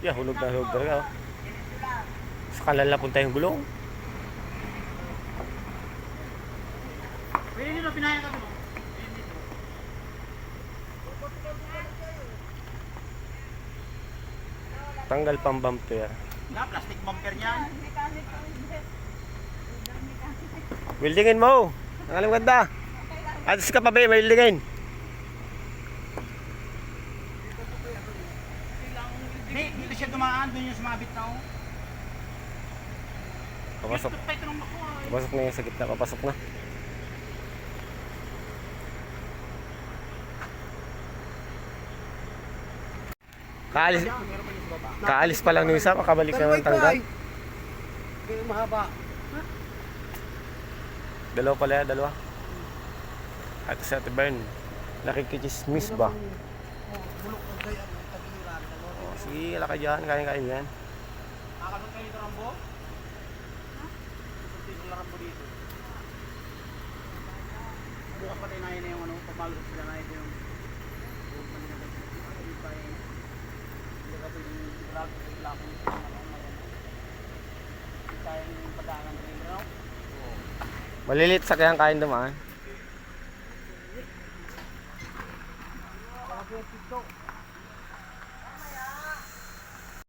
Yeah, hulog talaga. Oh. Sa kanal na punta yung gulong. Pwede dito, pinayang kami mo. Tanggal pang bumper. Na, plastic bumper niyan. Wildingin mo. Ang alam ganda. Atas ka pa ba, wildingin. Dito siya dumaan, doon yung sumabit na. Papasok. Papasok na yung sa gitna. Papasok na. Kaalis pa lang ng isa, makabalik na ng tanggal. Kaya mahaba. Dalawa pala yan, dalawa. At si Ate Bern, nakikichismis ba? Bulok ang gaya ng tagiliran. Oh, sige, ala ka dyan, kain yan. Nakakalot kayo ng Rambo? Dito na Rambo dito. Bukas patay na yun yung pagmalot sila na ito yung Malilit sa kayang kain dumaan.